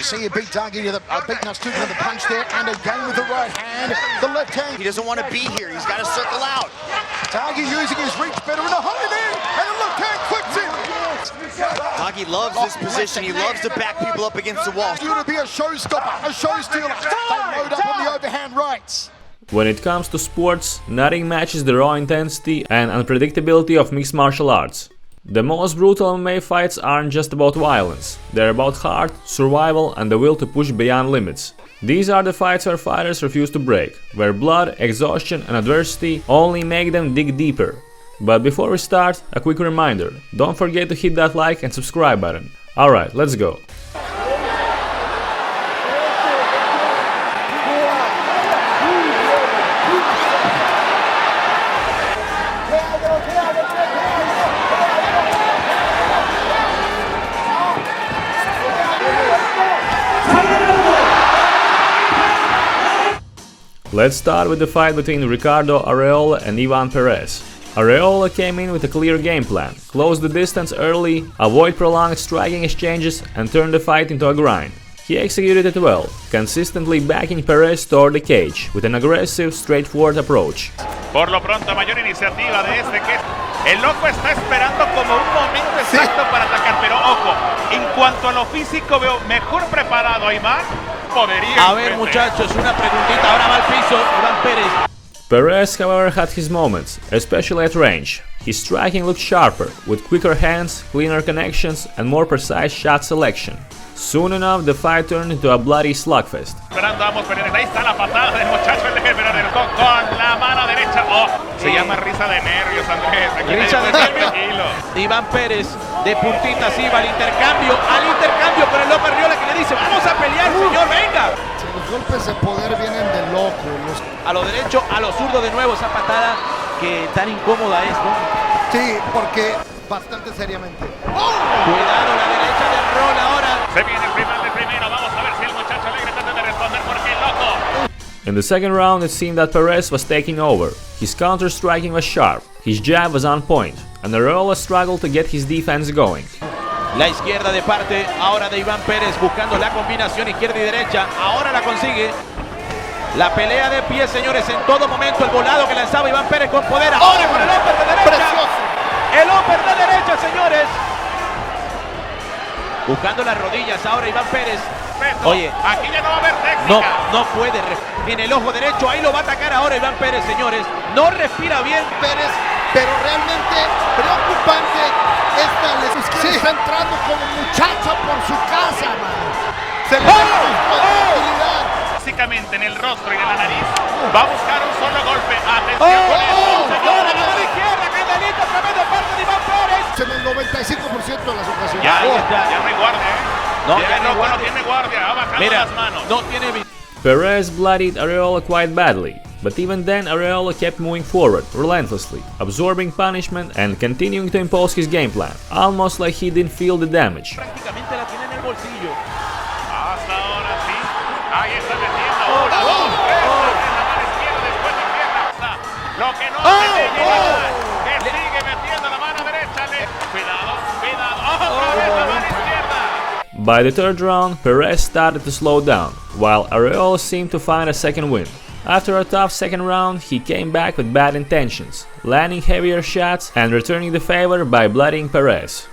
You see he beat beat Nastyukhin with the punch there, and again with the right hand, the left hand. He doesn't want to be here. He's got to circle out. Tagi using his reach better in a high knee, and a left hand clips him. Tagi loves this position. He loves to back people up against the wall. It's going to be a showstopper, a show stealer. They load up on the overhand rights. When it comes to sports, nothing matches the raw intensity and unpredictability of mixed martial arts. The most brutal MMA fights aren't just about violence, they're about heart, survival and the will to push beyond limits. These are the fights where fighters refuse to break, where blood, exhaustion and adversity only make them dig deeper. But before we start, a quick reminder, don't forget to hit that like and subscribe button. Alright, let's go. Let's start with the fight between Ricardo Areola and Ivan Perez. Areola came in with a clear game plan, close the distance early, avoid prolonged striking exchanges and turn the fight into a grind. He executed it well, consistently backing Perez toward the cage with an aggressive, straightforward approach. Por lo pronto, mayor iniciativa de que el loco está esperando como un momento exacto para atacar, pero ojo, en cuanto a lo físico veo mejor preparado a Iván. A ver muchachos, una preguntita, ahora va al piso Iván Pérez. Perez, however, had his moments, especially at range. His striking looked sharper, with quicker hands, cleaner connections and more precise shot selection. Soon enough, the fight turned into a bloody slugfest. Esperando ambos peleadores, ahí está la patada del muchacho, el de Pedro con la mano derecha. Oh, se llama risa de nervios, Andrés. Aquí risa de nervios. Iván Pérez de puntitas iba al intercambio, pero el loco Areola que le dice, vamos a pelear, señor, venga. Los golpes de poder vienen de loco. A lo derecho, a lo zurdo de nuevo, esa patada que tan incómoda es, ¿no? Sí, porque bastante seriamente. ¡Oh! Cuidado, la derecha de Areola ahora. Se viene el primer de primero, vamos a ver si el muchacho alegre trata de responder porque el loco. In the second round, it seemed that Perez was taking over. His counter-striking was sharp, his jab was on point, and Areola struggled to get his defense going. La izquierda de parte ahora de Iván Pérez buscando la combinación izquierda y derecha, ahora la consigue. La pelea de pie, señores, en todo momento el volado que lanzaba Iván Pérez con poder, ahora con el upper de derecha. Precioso. El upper de derecha, señores. Buscando las rodillas ahora Iván Pérez. Oye, aquí ya no va a haber técnica. No puede. En el ojo derecho, ahí lo va a atacar ahora Iván Pérez, señores. No respira bien Pérez, pero realmente preocupante esta lesión. Sí. Está entrando como muchacha por su casa, man. Se le da tranquilidad. Básicamente en el rostro y en la nariz. Va a buscar un solo golpe. Atención con eso. Señora, la mano izquierda, candelito, tremendo parte de Iván Pérez. En el 95% de las ocasiones. Ya no hay guardia, No tiene guardia. Va bajando las manos. No tiene. Perez bloodied Areola quite badly, but even then Areola kept moving forward, relentlessly, absorbing punishment and continuing to impose his game plan, almost like he didn't feel the damage. Prácticamente la tiene en el bolsillo. Hasta ahora sí. Ahí está metiendo. Una, dos, tres. En la mano izquierda, después de pierna. Lo que no se le llega. Que sigue metiendo la mano derecha. Cuidado. Otra vez la mano izquierda. By the third round, Perez started to slow down, while Areola seemed to find a second wind. After a tough second round, he came back with bad intentions, landing heavier shots and returning the favor by bloodying Perez.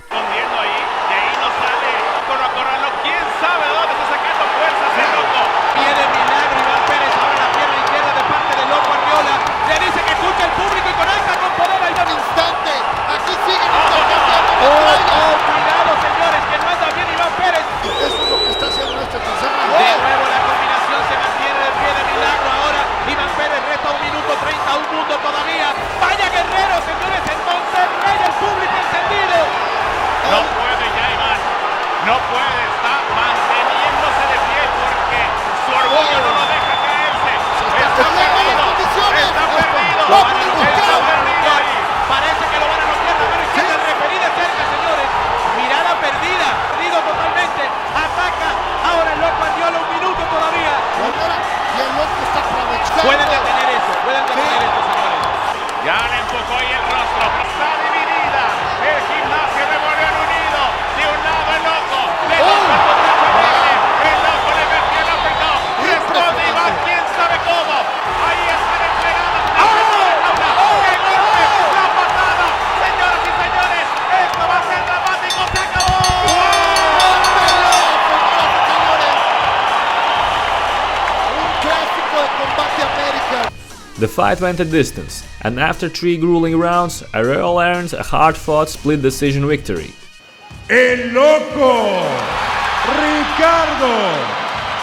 The fight went a distance, and after 3 grueling rounds, Areola earned a hard-fought split decision victory. El Loco Ricardo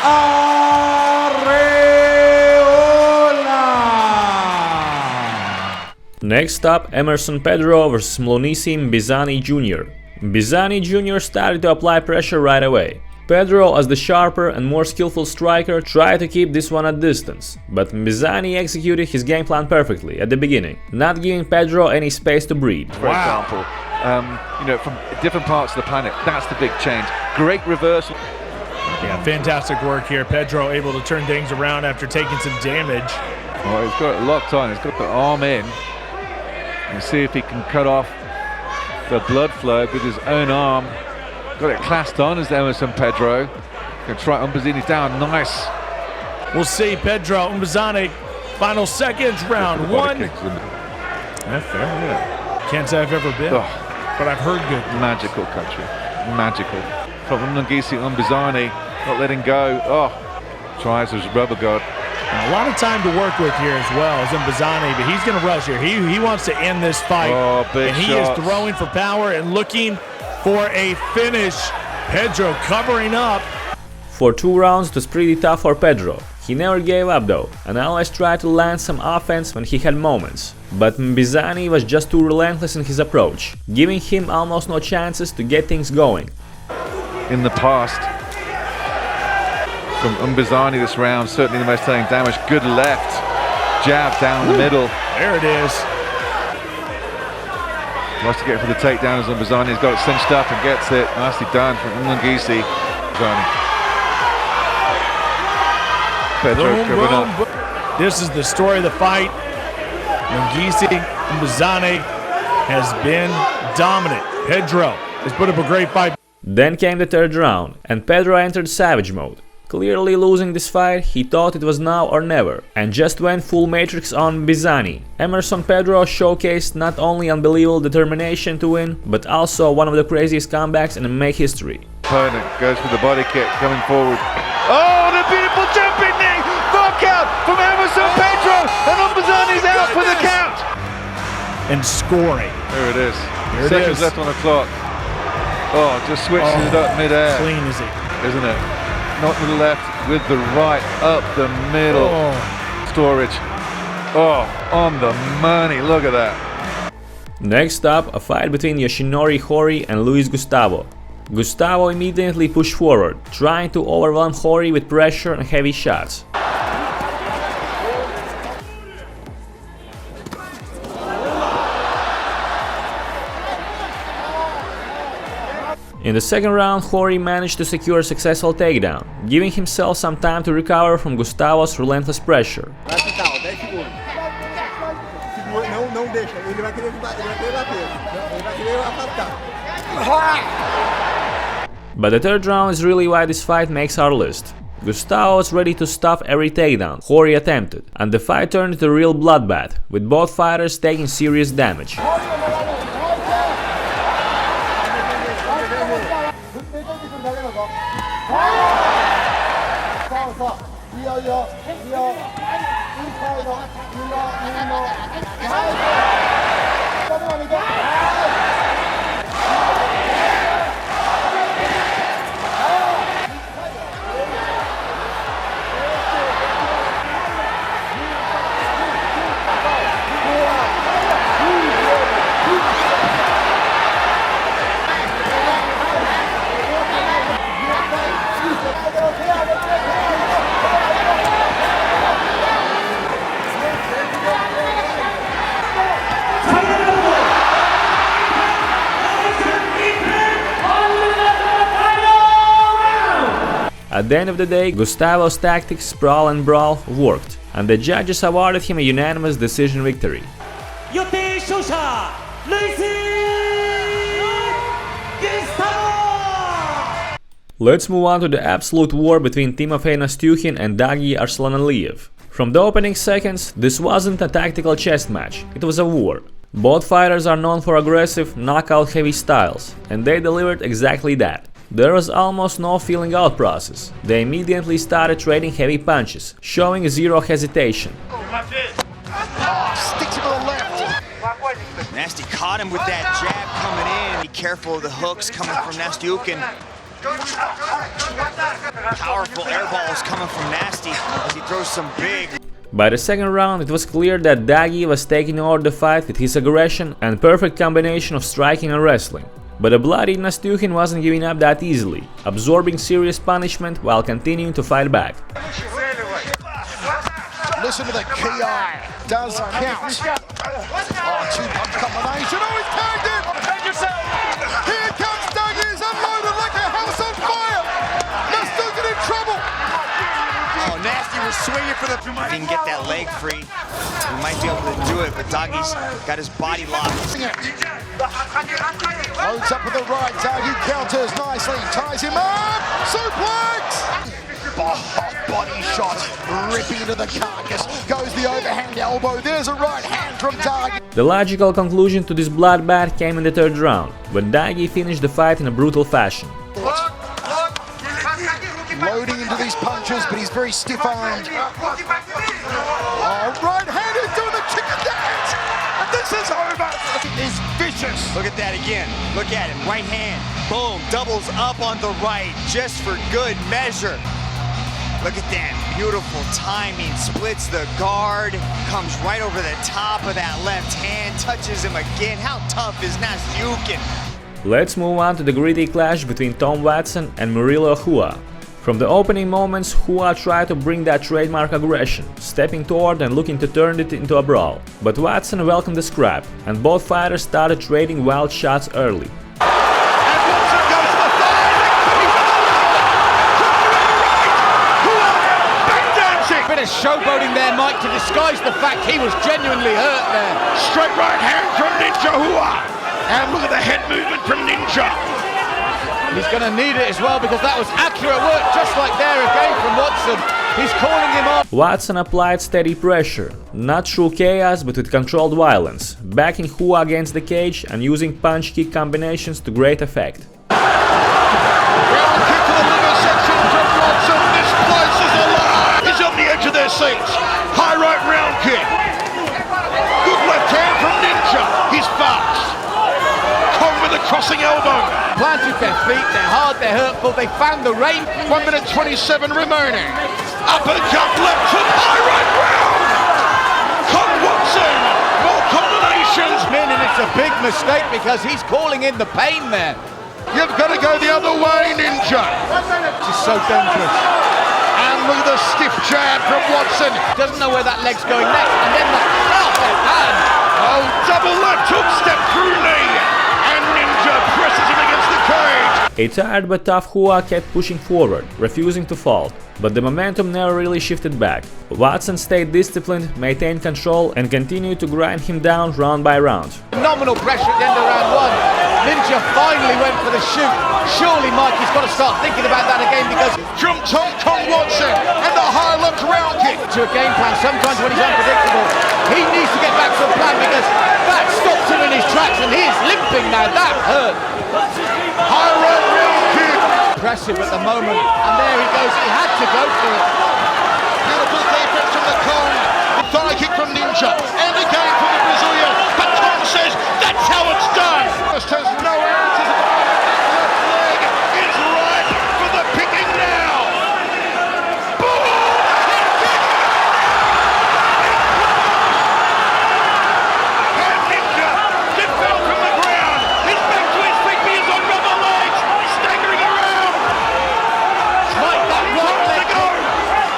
Areola. Next up, Emerson Pedro vs Mlonisim Bizani Jr. Bizani Jr. started to apply pressure right away. Pedro, as the sharper and more skillful striker, tried to keep this one at distance, but Bizani executed his game plan perfectly at the beginning, not giving Pedro any space to breathe. For example, you know, from different parts of the planet, that's the big change. Great reversal. Yeah, fantastic work here. Pedro able to turn things around after taking some damage. Oh, he's got it locked on. He's got the arm in. And see if he can cut off the blood flow with his own arm. Got it clasped on as Emerson Pedro. Gonna try Umbazini's down. Nice. We'll see Pedro Umbazani. Final seconds, round 1. That's fair. Yeah. Can't say I've ever been, but I've heard good. Magical country. Magical. From Mlungisi Umbazani, not letting go. Oh, tries his rubber guard. And a lot of time to work with here as well as Bizani, but he's going to rush here. He wants to end this fight. Oh, big and he shots. is throwing for power and looking for a finish. Pedro covering up. For 2 rounds it was pretty tough for Pedro. He never gave up though, and always tried to land some offense when he had moments. But Bizani was just too relentless in his approach, giving him almost no chances to get things going. In the past, from Umbazani this round, certainly the most telling damage. Good left jab down the middle. There it is. Wants to get for the takedown as Umbazani's got it cinched up and gets it. Nicely done from Mlungisi. Pedro coming up. This is the story of the fight. Mlungisi Bizani has been dominant. Pedro has put up a great fight. Then came the 3rd round, and Pedro entered savage mode. Clearly losing this fight, he thought it was now or never, and just went full matrix on Bizani. Emerson Pedro showcased not only unbelievable determination to win, but also one of the craziest comebacks in MMA history. Opponent goes for the body kick, coming forward. Oh, the beautiful jumping knee! Knockout from Emerson Pedro, and Umbazani's out for the count! And scoring. There it is. There it Seconds is. left on the clock. Oh, just switches it up mid-air. Clean is it? Isn't it? Not to the left, with the right, up the middle. Storage. Oh, on the money, look at that. Next up, a fight between Yoshinori Horry and Luis Gustavo. Gustavo immediately pushed forward, trying to overwhelm Horry with pressure and heavy shots. In the 2nd round, Horry managed to secure a successful takedown, giving himself some time to recover from Gustavo's relentless pressure. But the 3rd round is really why this fight makes our list. Gustavo was ready to stuff every takedown Horry attempted, and the fight turned into a real bloodbath, with both fighters taking serious damage. At the end of the day, Gustavo's tactics, sprawl and brawl, worked, and the judges awarded him a unanimous decision victory. Let's move on to the absolute war between Timofey Nastyukhin and Arslanalliev. From the opening seconds, this wasn't a tactical chess match, it was a war. Both fighters are known for aggressive, knockout-heavy styles, and they delivered exactly that. There was almost no feeling out process. They immediately started trading heavy punches, showing zero hesitation. Caught him with that jab coming in. Be careful of the hooks coming from Nastyukhin. Powerful air balls coming from Nasty as he throws some big. By the second round, it was clear that Dagi was taking over the fight with his aggression and perfect combination of striking and wrestling. But the bloody Nastyukhin wasn't giving up that easily, absorbing serious punishment while continuing to fight back. Listen to the KI. Does count. Oh, two-punch combination. Oh, he's tagged it! Here comes Dagi. He's unloaded like a house on fire. Nastyukhin in trouble. Oh, Nasty was swinging for the... If he can get that leg free, he might be able to do it, but Dagi's got his body locked. Loads up with the right. Dagi counters nicely. Ties him up. Suplex. Body shot. Ripping into the carcass. Goes the overhand elbow. There's a right hand from Dagi. The logical conclusion to this bloodbath came in the third round, when Dagi finished the fight in a brutal fashion. Loading into these punches, but he's very stiff-armed. Oh, right hand, he's doing the chicken dance! And this is over! It's vicious! Look at that again. Look at him. Right hand. Boom. Doubles up on the right, just for good measure. Look at that. Beautiful timing. Splits the guard. Comes right over the top of that left hand. Touches him again. How tough is Nastyukhin? Let's move on to the gritty clash between Tom Watson and Murilo Hua. From the opening moments, Hua tried to bring that trademark aggression, stepping toward and looking to turn it into a brawl. But Watson welcomed the scrap, and both fighters started trading wild shots early. Bit of showboating there, Mike, to disguise the fact he was genuinely hurt there. Straight right hand from Ninja Hua. And look at the head movement from Ninja. He's going to need it as well because that was accurate work, just like there again from Watson. He's calling him off. Watson applied steady pressure, not through chaos but with controlled violence, backing Hua against the cage and using punch-kick combinations to great effect. Round kick to the liver section from Watson. This place is alive. He's on the edge of their seats. High right round kick. Good left hand from Ninja. He's fast. Kong with a crossing elbow. Planted their feet, they're hard, they're hurtful, they found the range. 1 minute 27 remaining. Uppercut left hook, high right round. Kong Watson, more combinations. And it's a big mistake because he's calling in the pain there. You've got to go the other way, Ninja. This is so dangerous. And look at the stiff jab from Watson. Doesn't know where that leg's going next, and then the hand. Oh, double left hook, step through knee. And Ninja presses him against the cage. A tired but tough Hua kept pushing forward, refusing to fall, but the momentum never really shifted back. Watson stayed disciplined, maintained control, and continued to grind him down round by round. Phenomenal pressure at the end of round one. Ninja finally went for the shoot. Surely, Mike, he's got to start thinking about that again because From Tom Kong Watson and the high left round kick. to a game plan, sometimes when he's unpredictable, he needs to get back to a plan because that stops him in his tracks and he is limping now. That hurt. High right round kick. Impressive at the moment, and there he goes. He had to go for it. Beautiful defense from the Kong. The thigh kick from Ninja. And again from the Brazilian. But Kong says that's how it's done. Just has no answers. Left leg is ripe for the picking now. Boom! And Ninja gets fell from the ground. He's back to his feet. He is on rubber legs. Staggering around. Mike, that right leg kick,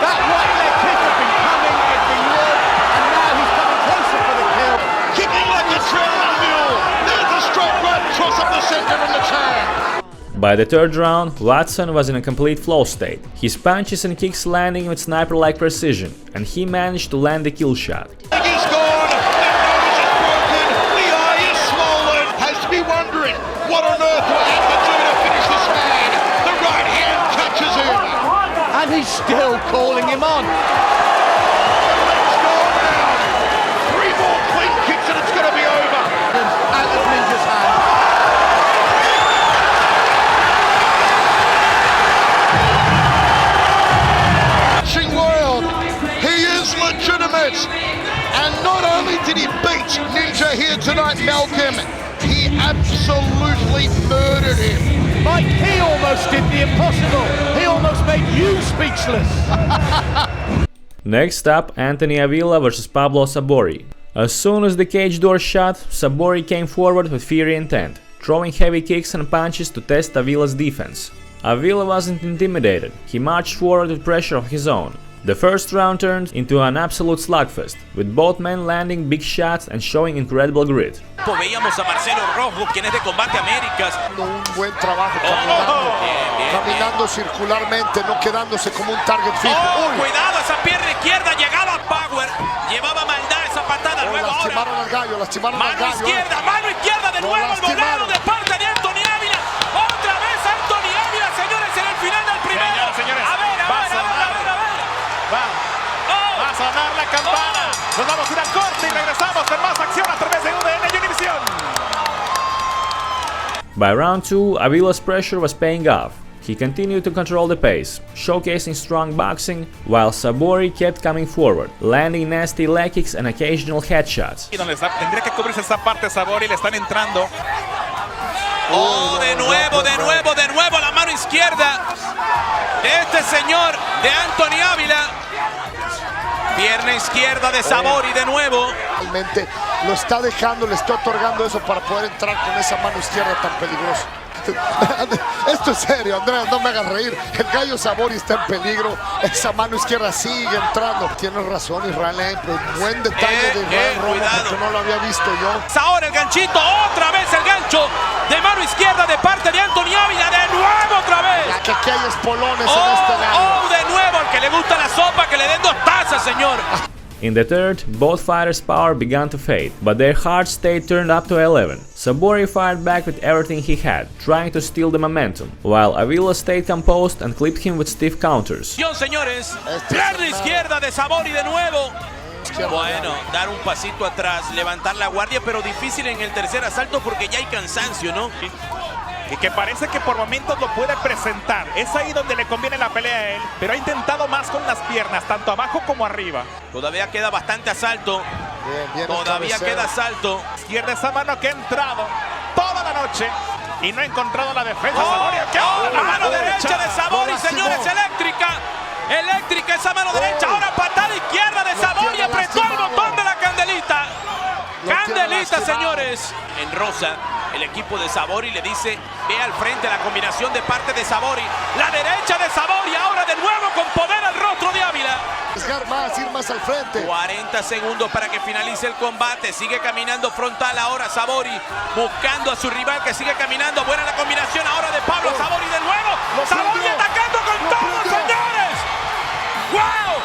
that right leg kick has been coming, it's been worked, and now he's coming closer for the kill. Kicking like a trailing mule. There's a straight right cross up the center from the tan. By the third round, Watson was in a complete flow state, his punches and kicks landing with sniper-like precision, and he managed to land the kill shot. He's gone. The nose is broken. The eye is swollen. Has to be wondering what on earth will have to do to finish this man. The right hand catches him. And he's still calling him on. Let's go down. 3 more clean kicks and it's going to be over. Out of Ninja's hand. World, he is legitimate, and not only did he beat Ninja here tonight, Malcolm. He absolutely murdered him. Mike, he almost did the impossible. He almost made you speechless. Next up, Anthony Avila versus Pablo Sabori. As soon as the cage door shut, Sabori came forward with fiery intent, throwing heavy kicks and punches to test Avila's defense. Avila wasn't intimidated, he marched forward with pressure of his own. The first round turned into an absolute slugfest, with both men landing big shots and showing incredible grit. Veíamos a Marcelo Rojo, quien es de Combate Américas. Un buen trabajo caminando circularmente, no quedándose como un target fijo. Cuidado, esa pierna izquierda, llegaba Power, llevaba maldad esa patada, luego ahora. Lastimaron al gallo, lastimaron al gallo. Mano izquierda de nuevo, el volado de parte de Anthony Avila. Otra vez Anthony Avila, señores, en el final del primero. Señores, a ver. Va a sonar la campana. Nos vamos a ir al corte y regresamos con más acción a través de UDN Univision. By round 2, Avila's pressure was paying off. He continued to control the pace, showcasing strong boxing, while Sabori kept coming forward, landing nasty leg kicks and occasional headshots. Tendría que cubrirse esa parte Sabori, le están entrando. De nuevo la mano izquierda de este señor, de Anthony Avila. Pierna izquierda de Sabori de nuevo. Realmente lo está dejando, le está otorgando eso para poder entrar con esa mano izquierda tan peligrosa. Esto es serio, Andrea, no me hagas reír. El gallo Sabori está en peligro. Esa mano izquierda sigue entrando. Tienes razón, Israel, pero buen detalle de Israel Romo, porque no lo había visto yo. Ahora el ganchito, otra vez el gancho de mano izquierda de parte de Anthony Avila, de nuevo otra vez. Que aquí hay espolones en este gallo. De nuevo, al que le gusta la sopa, que le den 2 tazas, señor. In the third, both fighters' power began to fade, but their hearts stayed turned up to 11. Sabori fired back with everything he had, trying to steal the momentum, while Avila stayed composed and clipped him with stiff counters. Señores, pierna izquierda de Sabori de nuevo. Bueno, dar un pasito atrás, levantar la guardia, pero difícil en el tercer asalto porque ya hay cansancio, ¿no? Y que parece que por momentos lo puede presentar. Es ahí donde le conviene la pelea a él, pero ha intentado más con las piernas, tanto abajo como arriba. Todavía queda bastante asalto. Bien, todavía queda asalto. Izquierda esa mano que ha entrado toda la noche y no ha encontrado la defensa. Sabori, la mano derecha de Sabori, señores, eléctrica esa mano derecha. Ahora patada izquierda de Sabori, apretó el botón de la candelita. Candelita, señores. En rosa, el equipo de Sabori le dice, ve al frente la combinación de parte de Sabori. La derecha de Sabori, ahora de nuevo con poder al rostro de Avila. Ir más al frente. 40 segundos para que finalice el combate. Sigue caminando frontal ahora Sabori, buscando a su rival que sigue caminando. Buena la combinación ahora de Pablo Sabori de nuevo. Sabori atacando con todo, señores. ¡Wow!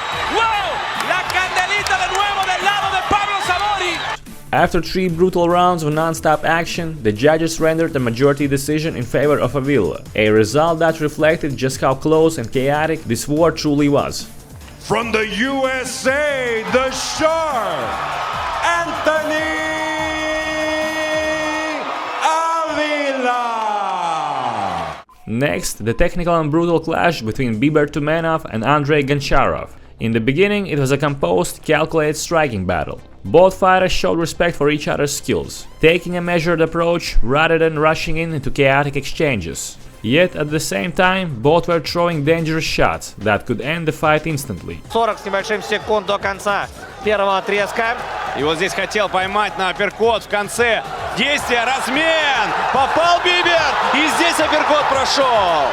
La candelita de nuevo del lado de Pablo Sabori. After 3 brutal rounds of non-stop action, the judges rendered a majority decision in favor of Avila, a result that reflected just how close and chaotic this war truly was. From the USA, the Shark, Anthony Avila! Next, the technical and brutal clash between Tumenov and Goncharov. In the beginning, it was a composed, calculated striking battle. Both fighters showed respect for each other's skills, taking a measured approach rather than rushing into chaotic exchanges. Yet at the same time, both were throwing dangerous shots that could end the fight instantly. 40 с небольшим секунд до конца первого отрезка. И вот здесь хотел поймать на апперкот в конце. Действие, размен! Попал Бибер! И здесь апперкот прошел!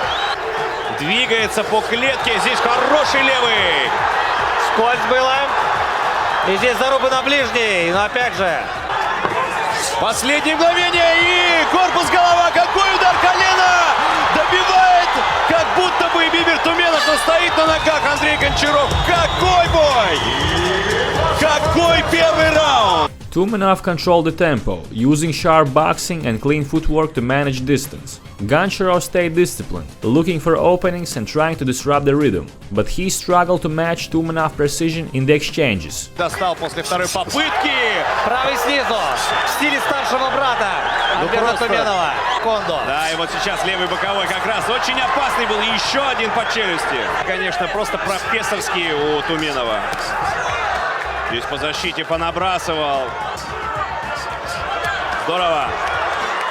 Двигается по клетке, здесь хороший левый! Скользь было. И здесь заруба на ближний, но опять же. Последнее мгновение и корпус, голова, какой удар, колено! Добивает, как будто бы Бибер Туменов, но стоит на ногах Андрей Гончаров. Какой бой! Какой первый раунд! Tumenov controlled the tempo, using sharp boxing and clean footwork to manage distance. Goncharov stayed disciplined, looking for openings and trying to disrupt the rhythm, but he struggled to match Tumenov's precision in the exchanges. Достал после второй попытки. Правый снизу, в стиле старшего брата Альберта Туменова. Кондо. Да, и вот сейчас левый боковой как раз очень опасный был. Еще один по челюсти. Конечно, просто профессорский у Туменова. Здесь по защите понабрасывал. Здорово.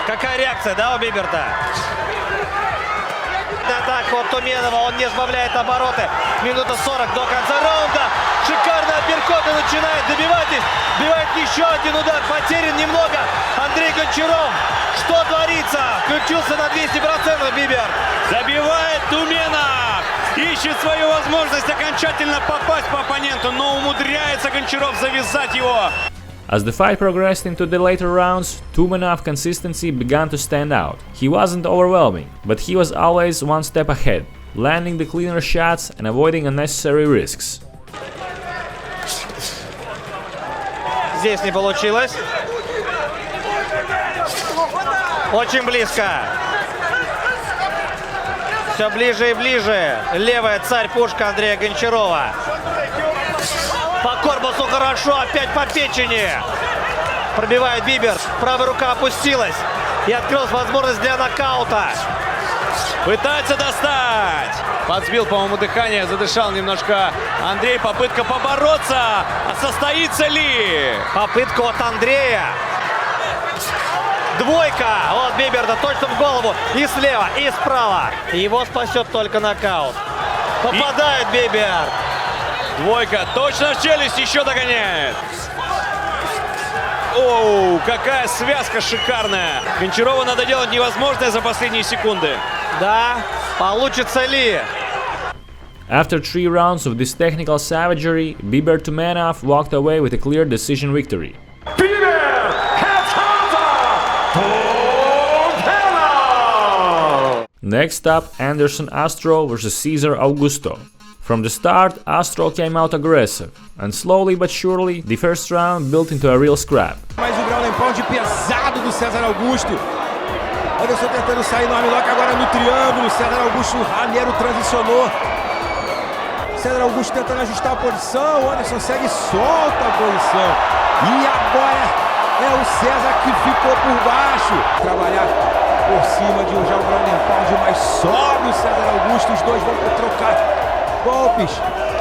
Какая реакция, да, у Биберта? Атака от Туменова, он не сбавляет обороты. Минута 40 до конца раунда. Шикарный апперкот и начинает добивать. Добивает еще один удар. Потерян немного Андрей Гончаров. Что творится? Включился на 200% Биберт. Забивает Туменов. Ищет свою возможность окончательно попасть по оппоненту, но умудряется Гончаров завязать его. As the fight progressed into the later rounds, Tumenov's consistency began to stand out. He wasn't overwhelming, but he was always one step ahead, landing the cleaner shots and avoiding unnecessary risks. Здесь не получилось. Очень близко. Все ближе и ближе. Левая царь-пушка Андрея Гончарова. По корпусу хорошо, опять по печени. Пробивает Биберт. Правая рука опустилась. И открылась возможность для нокаута. Пытается достать. Подсбил, по-моему, дыхание, задышал немножко Андрей. Попытка побороться. А состоится ли? Попытка от Андрея. Двойка от Биберта точно в голову. И слева, и справа. Его спасет только нокаут. Попадает Биберт. Двойка точно в челюсть, еще догоняет. Оу, какая связка шикарная. Гончарову надо делать невозможное за последние секунды. Да, получится ли? After 3 rounds of this technical savagery, Bibert Tumenov walked away with a clear decision victory. Next up, Anderson Astro vs Cesar Augusto. From the start, Astro came out aggressive, and slowly but surely, the first round built into a real scrap. Mais um ground and pound pesado do Cesar Augusto. Anderson tentando sair no armlock agora no triângulo. Cesar Augusto, Raniero transicionou. Cesar Augusto tentando ajustar a posição. Anderson segue, solta a posição. E agora é o Cesar que ficou por baixo. Trabalhar por cima de já o ground and pound, mas sobe o Cesar Augusto. Os dois vão trocar golpes,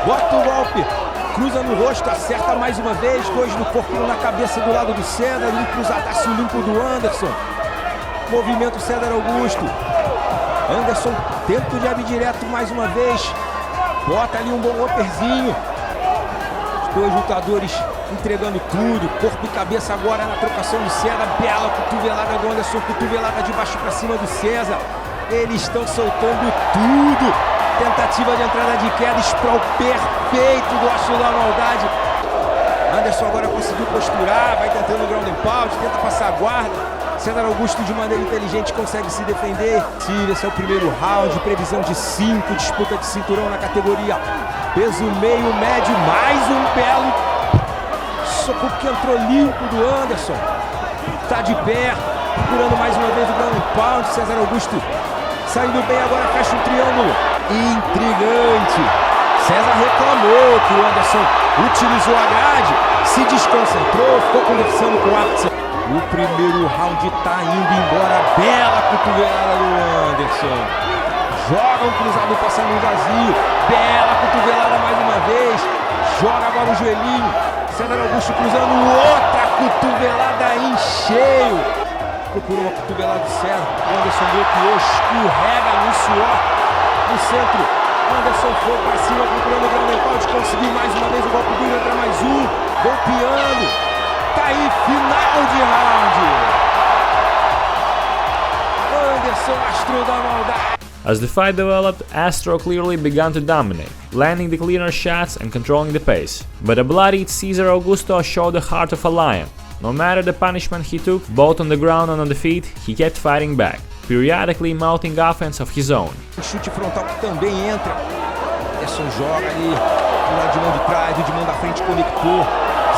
bota o golpe, cruza no rosto, acerta mais uma vez, dois no corpo, um na cabeça do lado do Cesar, um cruzadaço limpo do Anderson. Movimento Cesar Augusto. Anderson tenta o jab direto mais uma vez, bota ali um bom upperzinho. Os dois lutadores entregando tudo, corpo e cabeça agora na trocação do Cesar, bela cotovelada do Anderson, cotovelada de baixo para cima do Cesar. Eles estão soltando tudo. Tentativa de entrada de queda, sprawl perfeito do Astro da Maldade. Anderson agora conseguiu posturar, vai tentando o ground and pound, tenta passar a guarda. Cesar Augusto de maneira inteligente consegue se defender. Esse é o primeiro round, previsão de 5, disputa de cinturão na categoria peso meio médio. Mais um belo soco que entrou limpo do Anderson. Tá de pé, procurando mais uma vez o ground and pound. Cesar Augusto saindo bem, agora fecha o triângulo. Intrigante. Cesar reclamou que o Anderson utilizou a grade, se desconcentrou, ficou conversando com o árbitro. O primeiro round tá indo embora. Bela cotovelada do Anderson. Joga um cruzado passando um vazio. Bela cotovelada mais uma vez. Joga agora o joelhinho. Cesar Augusto cruzando outra cotovelada em cheio. Procurou uma cotovelada do Cesar. O Anderson bloqueou, escorrega no suor. No centro, Anderson foi para cima procurando o ground and pound, conseguiu mais uma vez o golpe duro, entra mais um, golpeando, tá aí, final de round. Anderson, Astro da Maldade. As the fight developed, Astro clearly began to dominate, landing the cleaner shots and controlling the pace. But a bloodied Cesar Augusto showed the heart of a lion. No matter the punishment he took, both on the ground and on the feet, he kept fighting back, periodically mounting offense of his own. O chute frontal que também entra. Anderson joga ali, do lado de mão de trás, do de mão da frente conectou.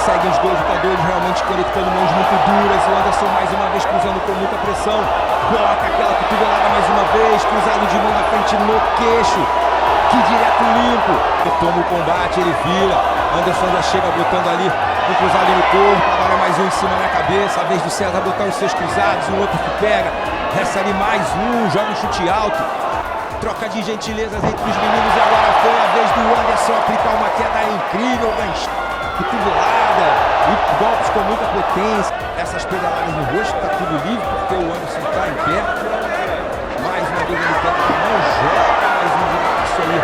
Seguem os dois lutadores realmente conectando mãos muito duras. O Anderson mais uma vez cruzando com muita pressão. Bota aquela cotovelada mais uma vez, cruzado de mão da frente no queixo. Que direto limpo. Ele toma o combate, ele vira. Anderson já chega botando ali um cruzado no corpo. Agora mais um em cima na cabeça. A vez do Cesar botar os seus cruzados, um outro que pega. Resta ali mais um, joga um chute alto. Troca de gentilezas entre os meninos e agora foi a vez do Anderson aplicar uma queda incrível. cotovelada e golpes com muita potência. Essas pedaladas no rosto, tá tudo livre porque o Anderson tá em pé. Mais uma vez ele tenta que não joga, mais um isso aí.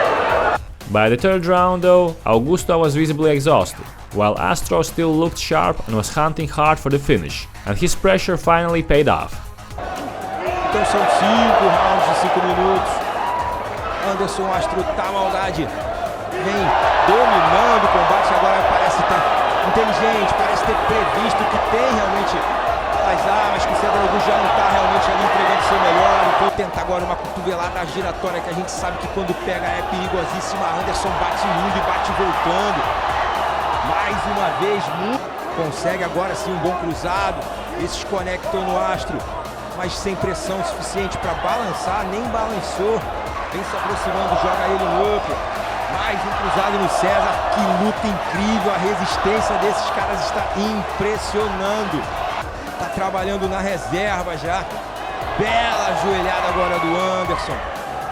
By the third round though, Agusto was visibly exhausted, while Astro still looked sharp and was hunting hard for the finish, and his pressure finally paid off. Então são 5 rounds de 5 minutos. Anderson Astro tá maldade. Vem dominando o combate, agora parece estar inteligente, parece ter previsto que tem realmente as armas, que o César Augusto já não está realmente ali entregando o seu melhor. Então tenta agora uma cotovelada giratória que a gente sabe que quando pega é perigosíssima. Anderson bate indo e bate voltando. Mais uma vez, consegue agora sim um bom cruzado. Esses conectam no Astro, mas sem pressão suficiente para balançar, nem balançou. Vem se aproximando, joga ele no upper. Mais um cruzado no César. Que luta incrível, a resistência desses caras está impressionando. Tá trabalhando na reserva já. Bela joelhada agora do Anderson,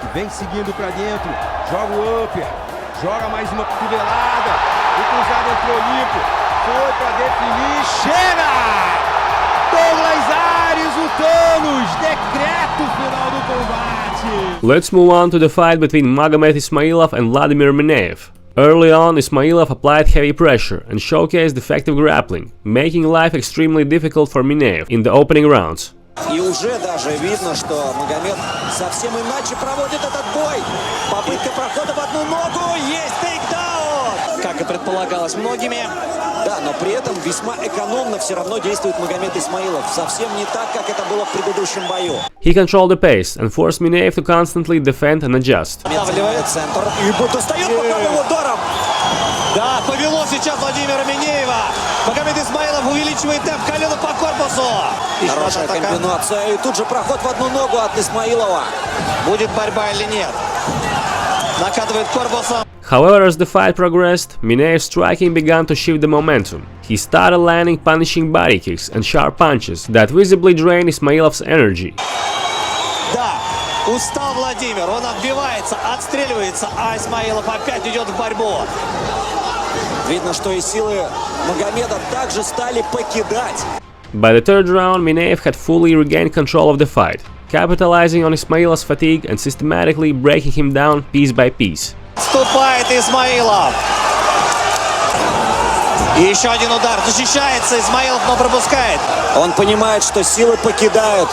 que vem seguindo para dentro. Joga o upper, joga mais uma cotovelada. O cruzado entrou limpo, foi para definir, chega! Douglas Ares, o Thanos, decreta o final do combate. Let's move on to the fight between Magomed Ismailov and Vladimir Manev. Early on, Ismailov applied heavy pressure and showcased effective grappling, making life extremely difficult for Manev in the opening rounds. И уже даже видно, что Магомед совсем иначе проводит этот бой. Попытка прохода в одну ногу, есть тейкдаун! Как и предполагалось многими. Да, но при этом весьма экономно все равно действует Магомед Исмаилов. Совсем не так, как это было в предыдущем бою. He controlled the pace and forced Manev to constantly defend and adjust. Вливает центр и достает боковым ударом. Да, повело сейчас Владимира Минеева. Магомед Исмаилов увеличивает темп колена по корпусу. Хорошая комбинация. И тут же проход в одну ногу от Исмаилова. Будет борьба или нет? Накатывает корпусом. However, as the fight progressed, Minev's striking began to shift the momentum. He started landing punishing body kicks and sharp punches that visibly drained Ismailov's energy. Да, устал Владимир, он отбивается, отстреливается, а Исмаилов опять идет в борьбу. Видно, что и силы Магомеда также стали покидать. By the third round, Manev had fully regained control of the fight, capitalizing on Ismailov's fatigue and systematically breaking him down piece by piece. Вступает Исмаилов. И еще один удар. Защищается Исмаилов, но пропускает. Он понимает, что силы покидают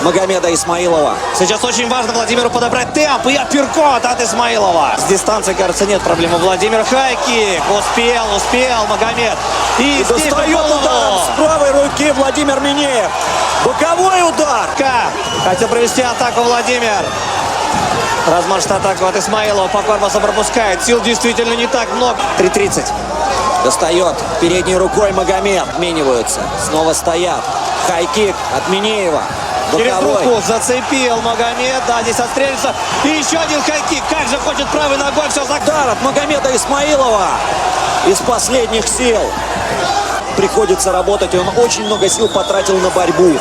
Магомеда Исмаилова. Сейчас очень важно Владимиру подобрать темп и апперкот от Исмаилова. С дистанции, кажется, нет проблем у Владимира. Хайкик. Успел Магомед. И достает ударом с правой руки Владимир Минеев. Боковой удар. Хотел провести атаку Владимир. Размашистая атака от Исмаилова. По корпусу пропускает. Сил действительно не так много. 3:30. Достает передней рукой Магомед. Обмениваются. Снова стоят. Хайкик от Минеева. Через руку зацепил Магомед. Да, здесь отстрелится. И еще один хайкик. Как же хочет правой ногой все закрыть. Удар от Магомеда Исмаилова. Из последних сил. Приходится работать. И он очень много сил потратил на борьбу.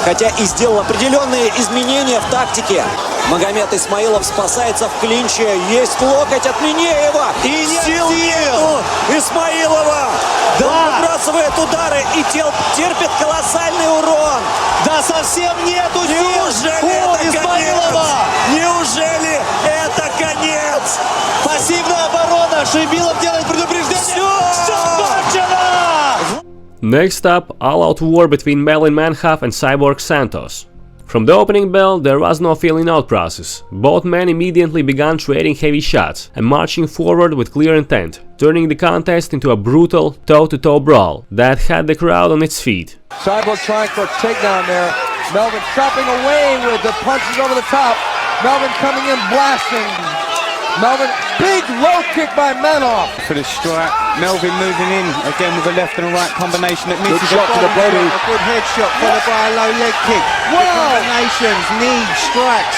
Хотя и сделал определенные изменения в тактике. Магомед Исмаилов спасается в клинче. Есть локоть от Минеева. И нет сил нету Исмаилова. Да. Он выбрасывает удары и терпит колоссальный урон. Да совсем нету сил. Неужели это Исмаилова? конец? Неужели это конец? Пассивная оборона. Шибилов делает предупреждение. Все кончено! Next up, all-out war between Melvin Manhoof and Cyborg Santos. From the opening bell, there was no feeling out process. Both men immediately began trading heavy shots and marching forward with clear intent, turning the contest into a brutal toe-to-toe brawl that had the crowd on its feet. Cyborg trying for a takedown there. Melvin chopping away with the punches over the top. Melvin coming in blasting. Melvin, big low kick by Manhoof. For the strike, Melvin moving in again with a left and a right combination that misses. Good shot to the body. A good headshot followed by a low leg kick. Wow. Combinations, knees, strikes.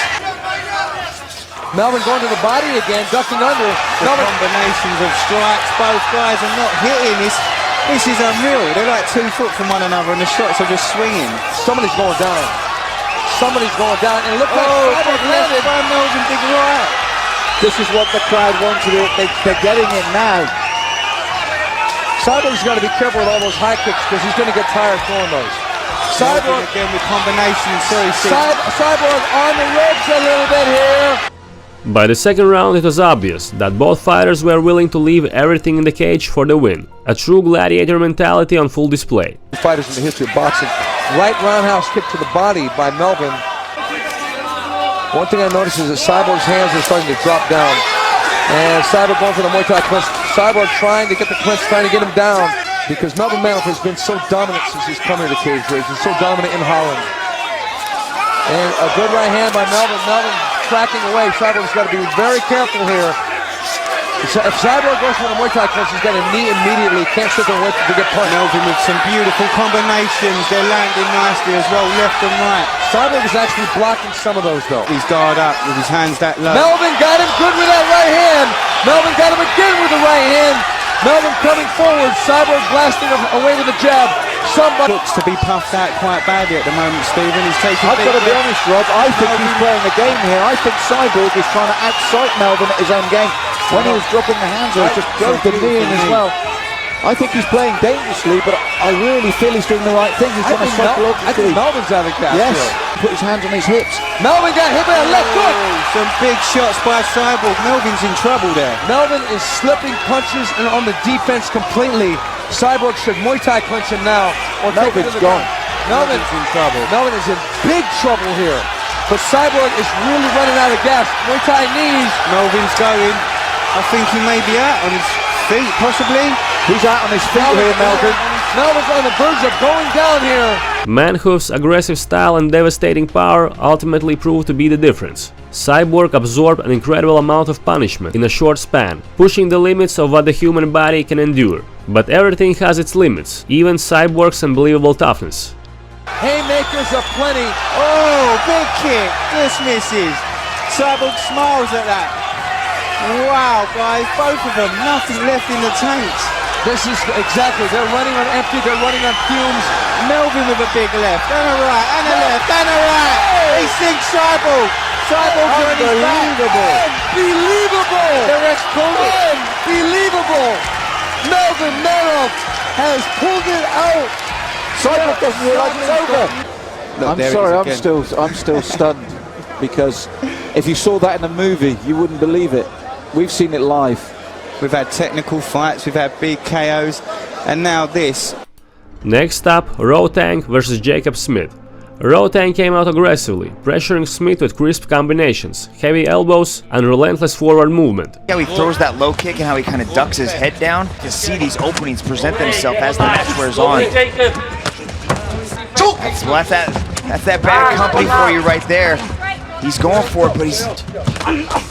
Melvin going to the body again, ducking under. The combinations of strikes, both guys are not hitting. This is unreal. They're like 2 foot from one another and the shots are just swinging. Somebody's going down. Somebody's going down. And look like Cyborg landed. By Melvin, big right. This is what the crowd wanted. They're getting it now. Sabor's got to be careful with all those high kicks because he's going to get tired throwing those. Cyborg again with combinations. Sorry, Cyborg on the ropes a little bit here. By the second round, it was obvious that both fighters were willing to leave everything in the cage for the win. A true gladiator mentality on full display. Fighters in the history of boxing. Right roundhouse kick to the body by Melvin. One thing I noticed is that Cyborg's hands are starting to drop down. And Cyborg going for the Muay Thai clinch. Cyborg trying to get the clinch, trying to get him down. Because Melvin Manhoof has been so dominant since he's come here to cage rage. He's so dominant in Holland. And a good right hand by Melvin. Melvin tracking away. Cyborg's got to be very careful here. If Cyborg goes for the Muay Thai clinch, he's got a knee immediately. Can't sit there and wait to get punched. Melvin with some beautiful combinations. They're landing nicely as well, left and right. Cyborg is actually blocking some of those, though. He's guard up with his hands that low. Melvin got him good with that right hand. Melvin got him again with the right hand. Melvin coming forward. Cyborg blasting him away with a jab. Somebody looks to be puffed out quite badly at the moment, Stephen. He's taking. I've got to be honest, Rob. I think he's playing the game here. I think Cyborg is trying to outsight Melvin at his own game. When he was dropping the hands, he just drove the knee in as well. I think he's playing dangerously, but I really feel he's doing the right thing. He's trying to psychologically. I think Melvin's out of gas. Yes, put his hands on his hips. Melvin got hit by a left hook. Some big shots by Cyborg. Melvin's in trouble there. Melvin is slipping punches and on the defense completely. Cyborg should Muay Thai clinch him now. Or Melvin's gone. Melvin's in trouble. Melvin is in big trouble here. But Cyborg is really running out of gas. Muay Thai knees. Melvin's going. I think he may be out on his feet, possibly. He's out on his feet here, Melvin. Melvin's on the verge of going down here. Manhoof's aggressive style and devastating power ultimately proved to be the difference. Cyborg absorbed an incredible amount of punishment in a short span, pushing the limits of what the human body can endure. But everything has its limits, even Cyborg's unbelievable toughness. Haymakers aplenty. Oh, big kick. Just misses. Cyborg smiles at that. Wow, guys, both of them, nothing left in the tanks. This is exactly, they're running on empty, they're running on fumes. Melvin with a big left, and a right, and a left, and a right. He sinks Cyborg. Cyborg's on his back. Unbelievable. The rest pulled it. Unbelievable. Melvin Manhoof has pulled it out. Cyborg doesn't realize it's over. Look, I'm sorry, I'm still stunned because if you saw that in a movie, you wouldn't believe it. We've seen it live. We've had technical fights, we've had big KOs, and now this. Next up, Rodtang versus Jacob Smith. Rodtang came out aggressively, pressuring Smith with crisp combinations, heavy elbows, and relentless forward movement. How he throws that low kick and how he kind of ducks his head down. You can see these openings present themselves as the match wears on. Well, that's that bad company for you right there. He's going for it, but he's...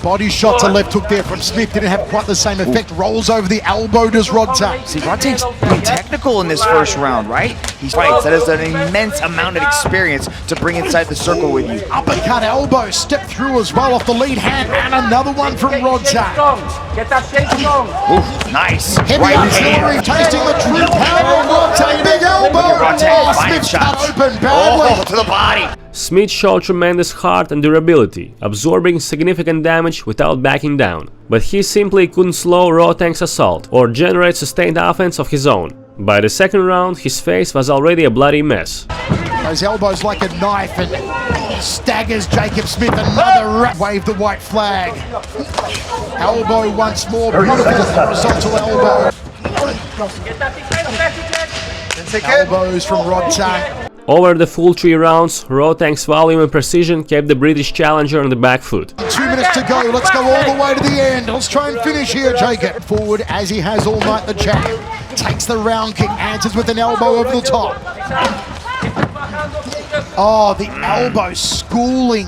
Body shot to left hook there from Smith. Didn't have quite the same effect. Rolls over the elbow, does Rodtang. See, Rodtang's being technical in this first round, right? He fights. That is an immense amount of experience to bring inside the circle with you. Uppercut elbow, step through as well off the lead hand, and another one from Rodtang. Oof, nice. Heavy right artillery, tasting the true power of Rodtang. Big elbow. Rodtang, Smith cut shots. open badly. Oh, to the body. Smith showed tremendous heart and durability, absorbing significant damage without backing down. But he simply couldn't slow Rodtang's assault or generate sustained offense of his own. By the second round, his face was already a bloody mess. Those elbows like a knife and staggers Jacob Smith. Another wave the white flag. Elbow once more, beautiful horizontal elbow. Elbows from Rodtang. Over the full 3 rounds, Rodtang's volume and precision kept the British challenger on the back foot. 2 minutes to go, let's go all the way to the end. Let's try and finish here, Jacob. Forward as he has all night, the champ. Takes the round kick, answers with an elbow over the top. Oh, the elbow schooling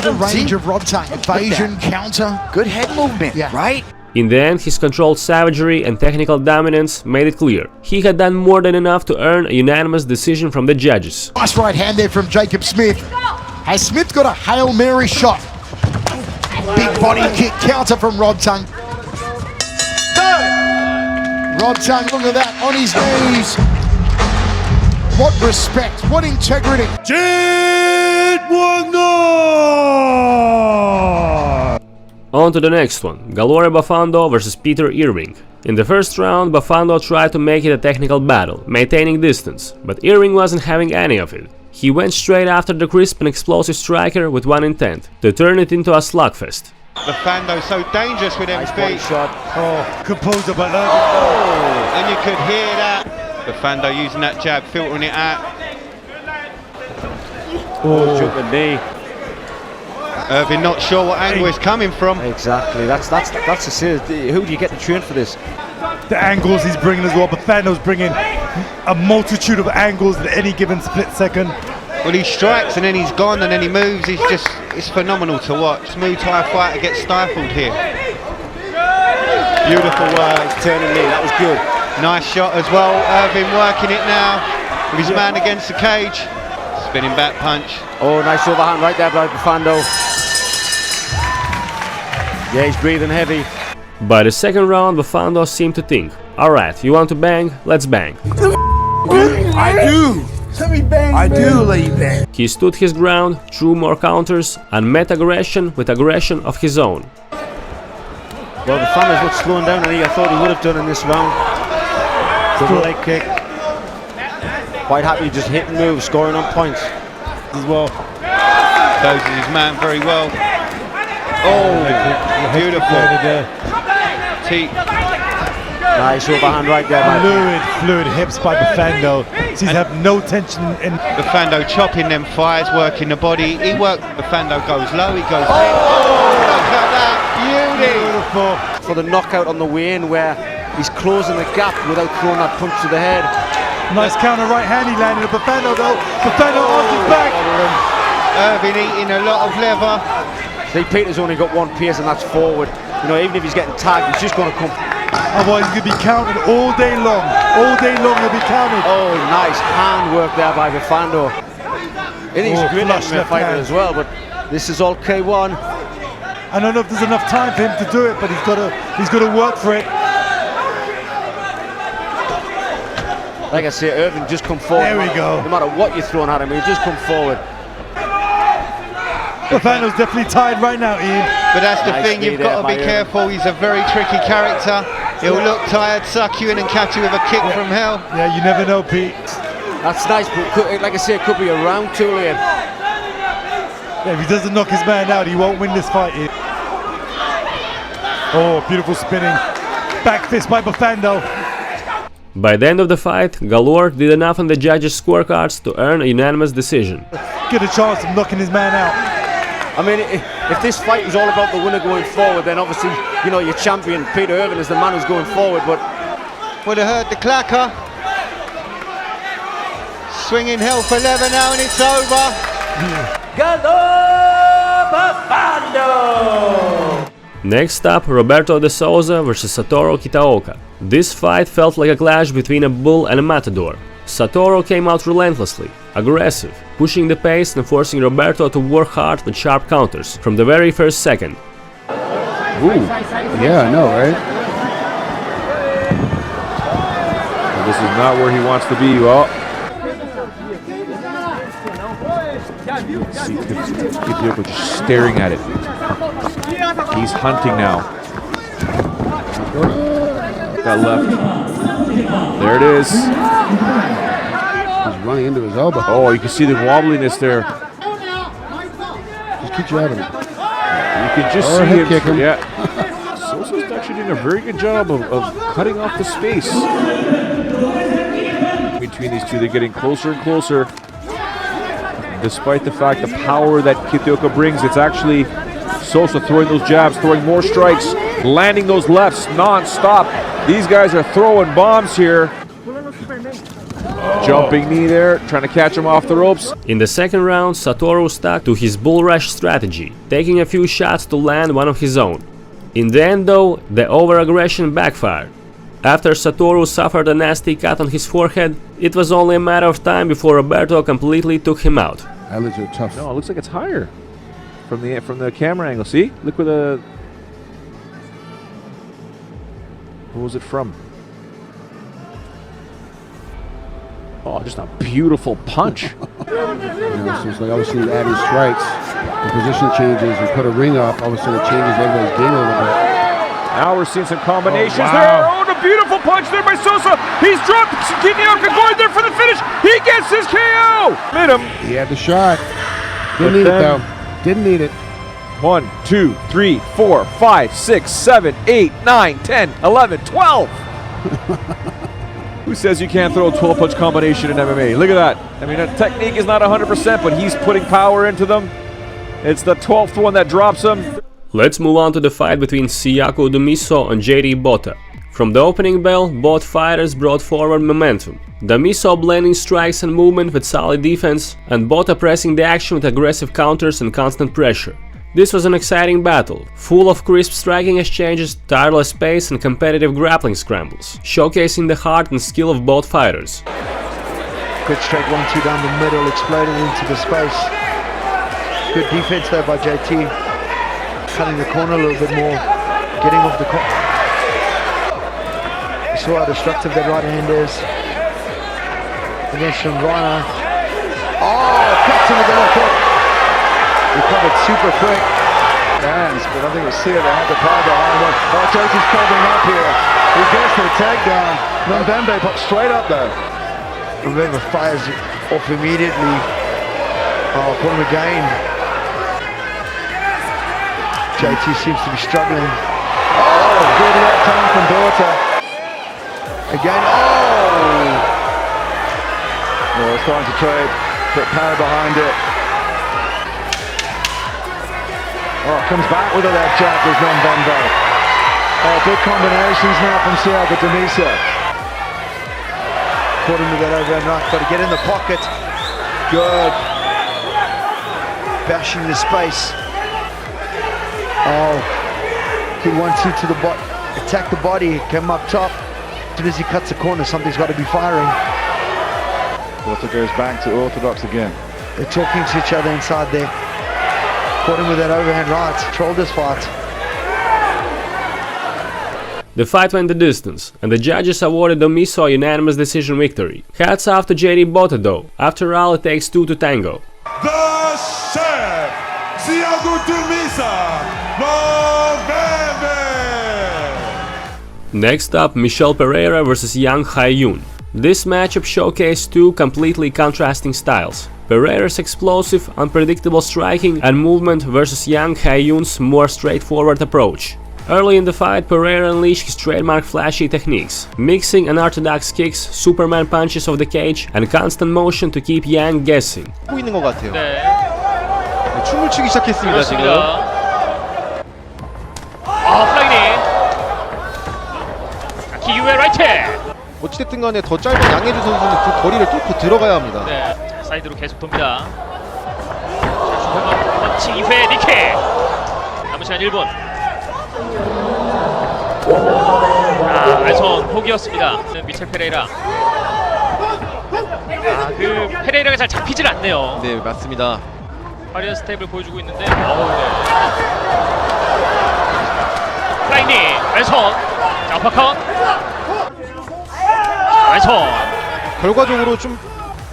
the range of Rodtang. Evasion, counter. Good head movement, right? In the end, his controlled savagery and technical dominance made it clear. He had done more than enough to earn a unanimous decision from the judges. Nice right hand there from Jacob Smith. Has Smith got a Hail Mary shot? Big body kick, counter from Rodtang. Rodtang, look at that, on his knees. What respect, what integrity. On to the next one, Bafando versus Peter Irving. In the first round, Bafando tried to make it a technical battle, maintaining distance, but Irving wasn't having any of it. He went straight after the crisp and explosive striker with one intent, to turn it into a slugfest. Bafando so dangerous with them feet. Shot. Oh, composer, but and you could hear that. Bafando using that jab, filtering it out. Jumping knee. Irving not sure what angle it's coming from. Exactly. That's the serious. Who do you get to train for this? the angles he's bringing as well. Bafando's bringing a multitude of angles at any given split second. Well, he strikes and then he's gone and then he moves. It's phenomenal to watch. Muay Thai fighter gets stifled here. Beautiful turning knee, that was good. Nice shot as well. Irving working it now with his man against the cage. Spinning back punch. Oh, nice overhand right there by Bafando. Yeah, he's breathing heavy. By the second round, Bafando seemed to think, alright, you want to bang? Let's bang. I do! Let me bang, I do let you bang. He stood his ground, threw more counters, and met aggression with aggression of his own. Well, Bafando's not slowing down, and I thought he would have done in this round. Double leg kick. Quite happy just hitting moves, scoring on points as well. Closes his man very well. Oh, beautiful. Teep. Nice overhand right there. Fluid hips by Bafando. He's have no tension in. Bafando chopping them thighs, working the body. He worked. Bafando goes low, he goes in. Oh, look at that. Beautiful. For the knockout on the way in where he's closing the gap without throwing that punch to the head. Nice counter right hand he landed at Bafando though. Bafando off his back. Irving eating a lot of leather. See, Peter's only got one pace and that's forward. You know, even if he's getting tagged, he's just going to come. Otherwise he's going to be counted all day long. All day long he'll be counted. Oh, nice hand work there by Bafando. And he's a great fighter as well, but this is all K1. I don't know if there's enough time for him to do it, but he's got to work for it. Like I say, Irving just come forward. There we go. No matter what you're throwing at him, he'll just come forward. Bafando's definitely tired right now, Ian. But that's the thing, you've got to be careful. He's a very tricky character. He'll look tired, suck you in and catch you with a kick from hell. Yeah, you never know, Pete. That's nice, but like I say, it could be a round two, Ian. Yeah, if he doesn't knock his man out, he won't win this fight, Ian. Oh, beautiful spinning. Back fist by Bafando. By the end of the fight, Galore did enough on the judges' scorecards to earn a unanimous decision. Get a chance of knocking his man out. I mean, if this fight was all about the winner going forward, then obviously, you know, your champion, Peter Irving, is the man who's going forward, but... Would have heard the clacker. Swinging hell for leather now and it's over. Bafando! Next up, Roberto de Souza versus Satoru Kitaoka. This fight felt like a clash between a bull and a matador. Satoru came out relentlessly, aggressive, pushing the pace and forcing Roberto to work hard with sharp counters from the very first second. Ooh, yeah, I know, right? Well, this is not where he wants to be. Oh. See Kitaoka just staring at it. He's hunting now. That left. There it is. He's running into his elbow. Oh, you can see the wobbliness there. Just keep jabbing him. You can just see him. Kick him. Yeah. Souza's actually doing a very good job of cutting off the space. Between these two, they're getting closer and closer. Despite the fact the power that Kitaoka brings, it's actually Souza throwing those jabs, throwing more strikes, landing those lefts non-stop. These guys are throwing bombs here. Jumping knee there, trying to catch him off the ropes. In the second round, Satoru stuck to his bull rush strategy, taking a few shots to land one of his own. In the end though, the over-aggression backfired. After Satoru suffered a nasty cut on his forehead, it was only a matter of time before Roberto completely took him out. Eyelids are tough. No, it looks like it's higher from the camera angle. See? Look where the... Who was it from? Oh, just a beautiful punch. So it's like obviously adding strikes, the position changes, you put a ring up, all of a sudden it changes everybody's game a little bit. Now we're seeing some combinations there. Oh, the beautiful punch there by Souza. He's dropped. Kitaoka going there for the finish. He gets his KO. Hit him. He had the shot. Didn't need it though. Didn't need it. 1, 2, 3, 4, 5, 6, 7, 8, 9, 10, 11, 12. Who says you can't throw a 12-punch combination in MMA? Look at that. I mean, the technique is not 100%, but he's putting power into them. It's the 12th one that drops him. Let's move on to the fight between Siyaku Dumiso and JD Bota. From the opening bell, both fighters brought forward momentum. Dumiso blending strikes and movement with solid defense, and Bota pressing the action with aggressive counters and constant pressure. This was an exciting battle, full of crisp striking exchanges, tireless pace and competitive grappling scrambles, showcasing the heart and skill of both fighters. Good straight 1-2 down the middle, exploding into the space. Good defense there by JT. Cutting the corner a little bit more, getting off the corner. You saw how destructive that right hand is against Shamrana. Oh, cuts him with the left hook. Recovered super quick. Hands, but I think it was Sia that had the power behind him. Oh, JT's covering up here. He gets the takedown. Mbembe popped straight up though. Mbembe fires off immediately. Oh, caught him again. JT seems to be struggling. Oh, good left hand from Bota. Again, oh! Oh, starting to trade, put power behind it. Oh, comes back with a left jab, there's Mbembe. Oh, big combinations now from Siyaku Dumiso. Caught him with that overhand right, got to get in the pocket. Good. Bashing the space. Oh, he 1-2 to the body, attack the body, came up top. As soon as he cuts the corner, something's got to be firing. Bota goes back to orthodox again. They're talking to each other inside there. Caught him with that overhand right, controlled this fight. The fight went the distance, and the judges awarded Dumiso a unanimous decision victory. Hats off to JD Bota though, after all it takes two to tango. The chef, Siyaku Dumiso. Next up, Michel Pereira vs young Haillun. This matchup showcased two completely contrasting styles. Pereira's explosive, unpredictable striking and movement versus young Haillun's more straightforward approach. Early in the fight, Pereira unleashed his trademark flashy techniques, mixing unorthodox kicks, Superman punches of the cage and constant motion to keep Yang guessing. 있는 것 같아요. 춤을 추기 시작했습니다 지금. 플라이닝. 기후의 라이트. 어찌됐든 간에 더 짧은 양혜주 선수는 그 거리를 뚫고 들어가야 합니다. 네, 자, 사이드로 계속 돕니다. 자, 펀치 2회 니케. 남은 시간 1분. 알손 포기였습니다. 미첼 페레이라. 그 페레이라가 잘 잡히질 않네요. 네, 맞습니다. 화려한 스텝을 보여주고 있는데, 네. 플라이닝, 알손. 자, 어퍼컷. 알손. 결과적으로 좀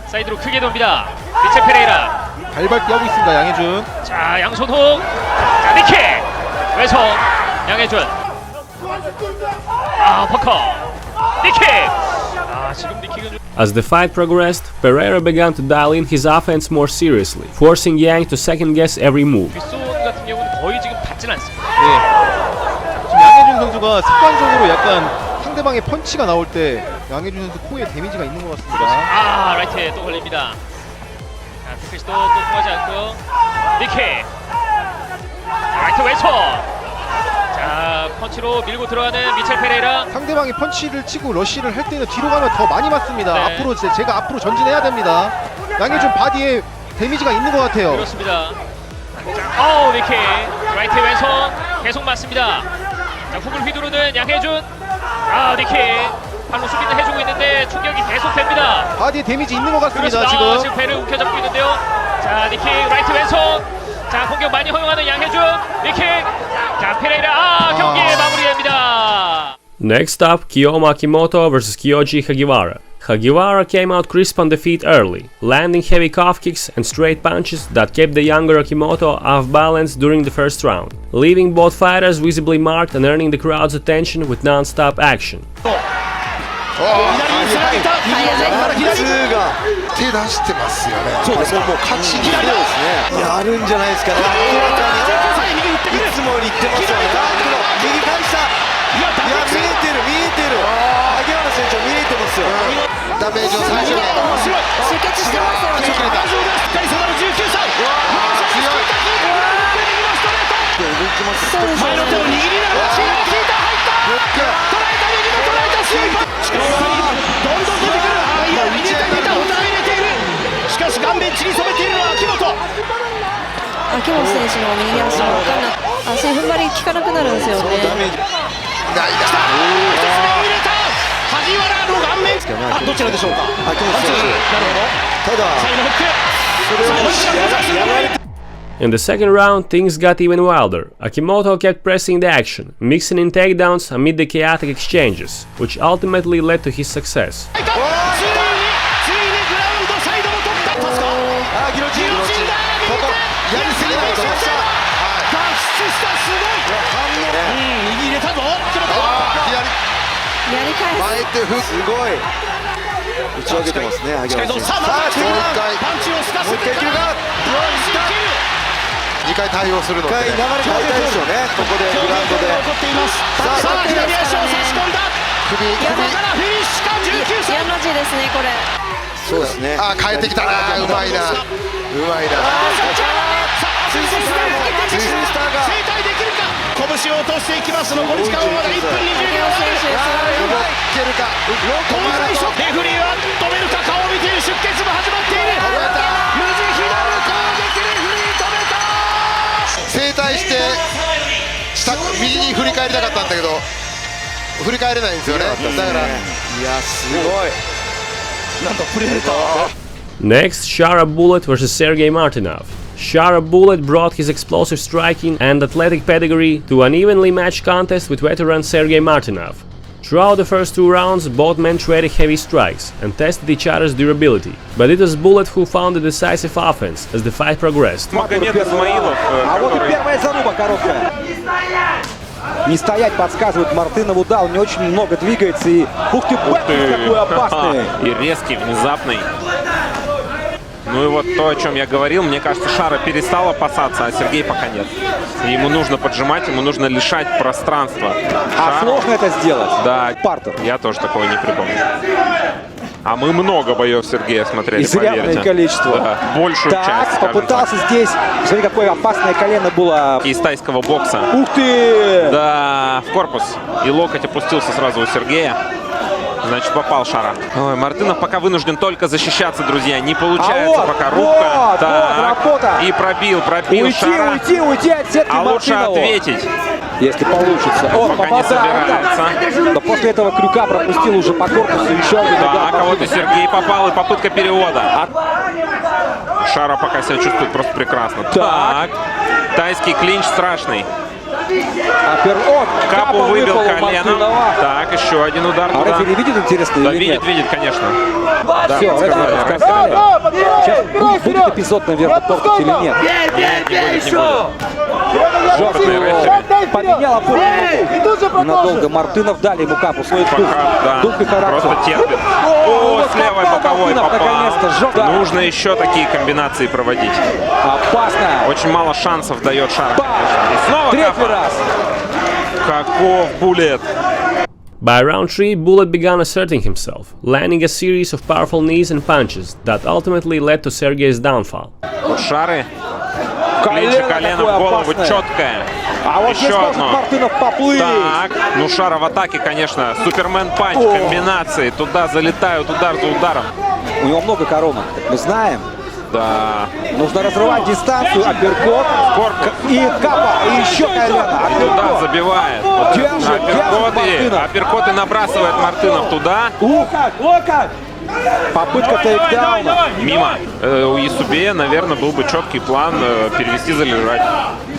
사이드로 크게 돕니다. 미첼 페레이라. 발발기 하고 있습니다, 양혜준. 자, 양손훅. 자, 니케. 왼손. 양혜준. 퍼커. 니킥. 지금 니킥은 좀... As the fight progressed, Pereira began to dial in his offense more seriously, forcing Yang to second-guess every move. 윗손 같은 경우는 거의 지금 닿진 않습니다. 네. 지금 양혜준 선수가 습관적으로 약간 상대방의 펀치가 나올 때 양혜준 선수 코에 데미지가 있는 것 같습니다. 라이트에 또 걸립니다. 자, 태클시도 또 통하지 않고요. 니킥. 라이트 왼손. 자, 펀치로 밀고 들어가는 미첼 페레이라. 상대방이 펀치를 치고 러쉬를 할 때는 뒤로 가면 더 많이 맞습니다. 네. 앞으로 제가 앞으로 전진해야 됩니다. 양혜준 바디에 데미지가 있는 것 같아요. 그렇습니다. 자, 니킥. 라이트 왼손 계속 맞습니다. 자, 훅을 휘두르는 양혜준. 니킥. 발로 수비는 해주고 있는데 충격이 계속됩니다. 바디에 데미지 있는 것 같습니다. 그렇습니다. 지금 배를 움켜잡고 있는데요. 자, 니킥 라이트 왼손. 자, 공격 많이 허용하는 양혜준. 니킥. 자, 페레이라. 경기 마무리됩니다. Next up, Kiyoma Akimoto vs Kyoji Hagiara. Hagiara came out crisp on the feet early, landing heavy calf kicks and straight punches that kept the younger Akimoto off balance during the first round, leaving both fighters visibly marked and earning the crowd's attention with non-stop action. 手出してますよね。そうですか。もう勝ち気ですね。やるんじゃないですかね。いつも言ってますよね。右返した。いや見えてる見えてる。萩原選手見えてますよ。ダメージを最初に。集結してますよね。しっかり迫る19歳。強い。前の手を握りながら足が効いた入った。捉えた右の捉えた強いパンチ。どんどん出てくる。いや入れたお互い入れている。しかし顔面血に染めているのは秋元。秋元選手の右足も分かんなく足踏ん張り効かなくなるんですよね。ないだ。一つ目を入れた。萩原の顔面。どちらでしょうか。秋元選手。なるほど。ただ最後のフック。In the second round, things got even wilder. Akimoto kept pressing the action, mixing in takedowns amid the chaotic exchanges, which ultimately led to his success. Next, Shara Bullet vs Sergey Martinov. Shara Bullet brought his explosive striking and athletic pedigree to an evenly matched contest with veteran Sergey Martinov. Throughout the first two rounds, both men traded heavy strikes and tested each other's durability, but it was Bullet who found the decisive offense as the fight progressed. Не стоять, подсказывает Мартынову, да, он не очень много двигается и... Ух ты, какой опасный! И резкий, внезапный. Ну и вот то, о чем я говорил, мне кажется, Шара перестал опасаться, а Сергей пока нет. Ему нужно поджимать, ему нужно лишать пространства. А сложно это сделать? Да, партер. Я тоже такого не припомню. А мы много боев Сергея смотрели, изрядное поверьте. Количество. Да, большую часть, попытался так. Здесь. Смотри, какое опасное колено было. Из тайского бокса. Ух ты! Да, в корпус. И локоть опустился сразу у Сергея. Значит, попал Шара. Ой, Мартынов пока вынужден только защищаться, друзья. Не получается пока. Рубка. Так. И пробил Шара. Уйти от сетки а Мартынову. Лучше ответить. Если получится. Он пока не собирается. Но после этого крюка пропустил уже по корпусу еще один удар. Да, кого-то Сергей попал и попытка перевода. Шара пока себя чувствует просто прекрасно. Так. Тайский клинч страшный. Капу выбил коленом. Так, еще один удар. А рефери видит, интересно, да, или нет? видит, конечно. Да, все, рефери сказали. Сейчас будет эпизод, наверное, портить или нет? Нет, не будет. Жестко поменял опору. Ненадолго Мартынов, дали ему капу, свой дух и характер. Просто терпит. О, с левой боковой попал. Нужно еще такие комбинации проводить. Опасно. Очень мало шансов дает Шара. И снова третий раз. Каков Буллет. By round 3, Bullet began asserting himself, landing a series of powerful knees and punches that ultimately led to Sergey's downfall. Шары. Колено в голову четкое. А вот еще одно. Мартынов поплыть. Так, ну Шара в атаке, конечно. Супермен панч, комбинации. Туда залетают удар за ударом. У него много коронок, мы знаем. Да. Нужно разрывать дистанцию, апперкот, и капа, и еще колено. Туда забивает. Апперкот и набрасывает Мартынов туда. Попытка тейкдауна. Мимо. У Исубея, наверное, был бы четкий план перевести, залежать.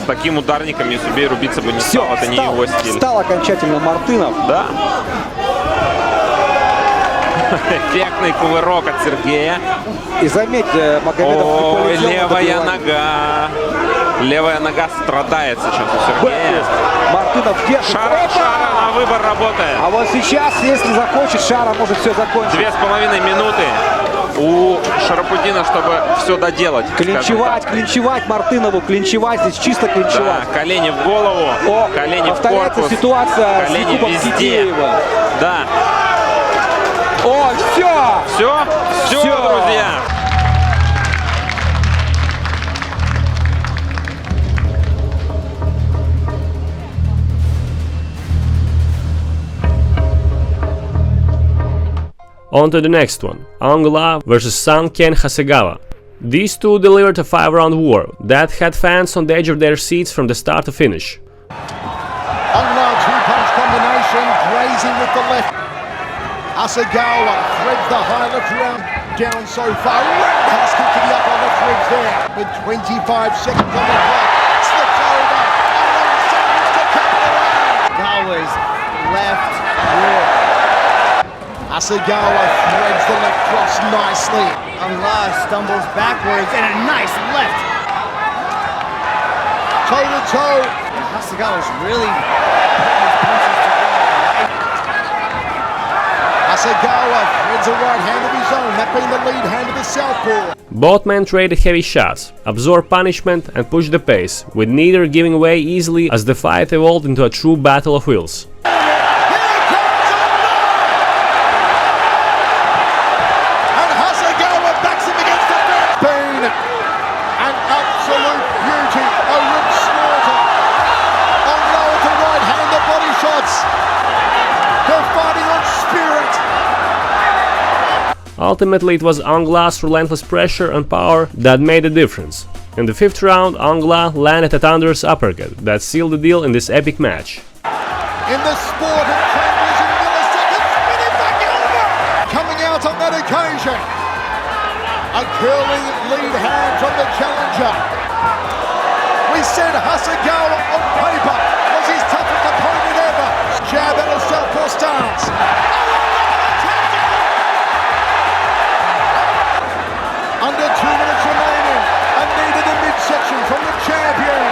С таким ударником Исубей рубиться бы не стал. Это не его стиль. Встал окончательно Мартынов. Да. Эффектный кувырок от Сергея. И заметьте, Магомедов Ой, левая нога. Левая нога страдает сейчас у Сергея. Мартинов держит. Шара на выбор работает. А вот сейчас, если захочет, Шара может все закончить. 2,5 минуты у Шарапутдина, чтобы все доделать. Клинчевать Мартынову, клинчевать здесь, чисто клинчевать. Да, колени в голову, колени в корпус. Ситуация колени везде. Китеева. Да. О, все, друзья. On to the next one, Angala vs Sanken Hasegawa. These two delivered a 5-round war that had fans on the edge of their seats from the start to finish. Angala two-punch combination, grazing with the left. Hasegawa threads the high left round down so far. Roundhouse kick to the upper left ribs there. With 25 seconds on the clock. Slips over. Gawa's left hook. Hasegawa threads the left cross nicely. Angala stumbles backwards and a nice left. Toe to toe. Hasegawa's really putting his punches together. Hasegawa threads a right hand of his own, that being the lead hand of the southpaw. Both men traded heavy shots, absorbed punishment and pushed the pace, with neither giving way easily as the fight evolved into a true battle of wills. Ultimately, it was Angala's relentless pressure and power that made the difference. In the 5th round, Angala landed a thunderous uppercut that sealed the deal in this epic match. In the sport of changes in milliseconds, spinning back over! Coming out on that occasion, a curling lead hand from the challenger. We said Hasegawa on paper was his toughest opponent ever. Jab out of southpaw stance. Under 2 minutes remaining, and needed a midsection from the champion.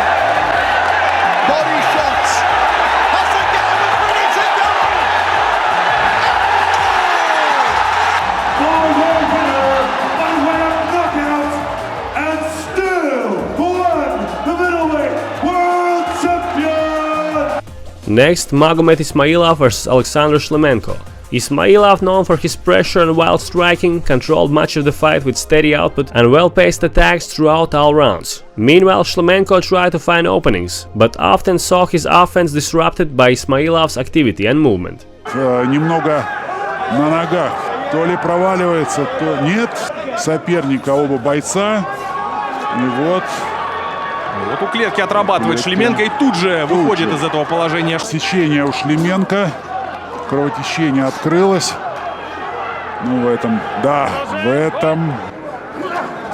Body shots. Hasegawa ready to go. For your winner by way of knockout, and still the middleweight world champion. Next, Magomed Ismailov vs Alexander Shlemenko. Ismailov, known for his pressure and wild striking, controlled much of the fight with steady output and well-paced attacks throughout all rounds. Meanwhile, Shlemenko tried to find openings, but often saw his offense disrupted by Ismailov's activity and movement. Немного на ногах, то ли проваливается, то нет соперника оба бойца. И вот у клетки отрабатывает Шлеменко и тут же выходит из этого положения. Сечение у Шлеменко. Кровотечение открылось. Ну, в этом...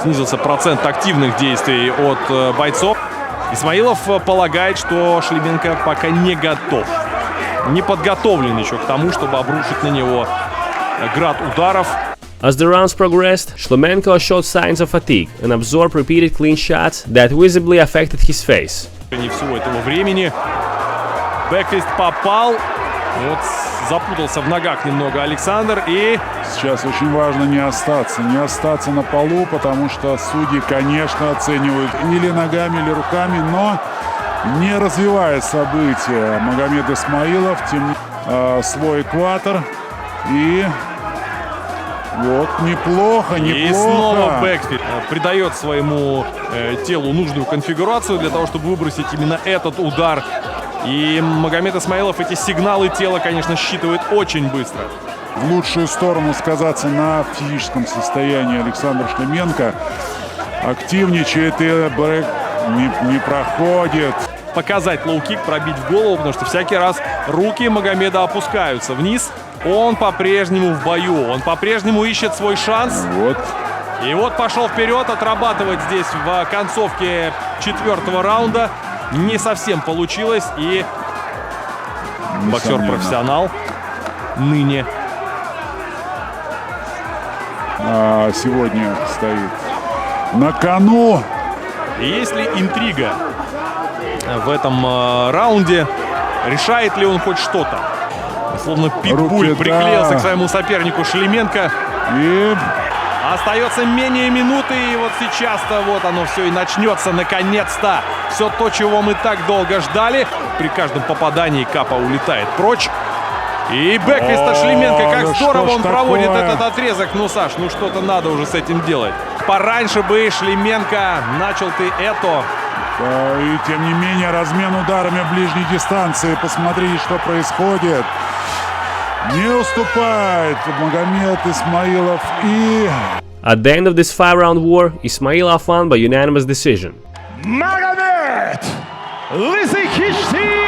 Снизился процент активных действий от бойцов. Исмаилов полагает, что Шлеменко пока не готов. Не подготовлен еще к тому, чтобы обрушить на него град ударов. As the rounds progressed, Shlemenko showed signs of fatigue and absorbed repeated clean shots that visibly affected his face. Не всего этого времени. Бэкфист попал. Вот запутался в ногах немного Александр и... Сейчас очень важно не остаться на полу, потому что судьи, конечно, оценивают или ногами, или руками, но не развивает события Магомед Исмаилов, свой экватор и... Вот, неплохо. И снова бэкфит придает своему телу нужную конфигурацию для того, чтобы выбросить именно этот удар. И Магомед Исмаилов эти сигналы тела, конечно, считывает очень быстро. В лучшую сторону сказаться на физическом состоянии Александр Шлеменко. Активничает и брэк не проходит. Показать лоу-кик, пробить в голову, потому что всякий раз руки Магомеда опускаются вниз. Он по-прежнему в бою, он по-прежнему ищет свой шанс. Вот. И вот пошел вперед отрабатывать здесь в концовке 4-го раунда. Не совсем получилось, и боксер-профессионал ныне сегодня стоит на кону. Есть ли интрига в этом раунде? Решает ли он хоть что-то? Словно питбуль приклеился к своему сопернику Шлеменко. И остается менее минуты, и вот сейчас-то вот оно все и начнется наконец-то. Все то, чего мы так долго ждали. При каждом попадании Капа улетает прочь. И бэкфиста Шлеменко, как здорово он проводит этот отрезок. Ну, Саш, ну что-то надо уже с этим делать. Пораньше бы Шлеменко начал ты это. И тем не менее размен ударами ближней дистанции. Посмотрите, что происходит. Не уступает Магомед Исмаилов и... At the end of this 5-round war, Ismail won by unanimous decision. Magomed Lizzy Kishti!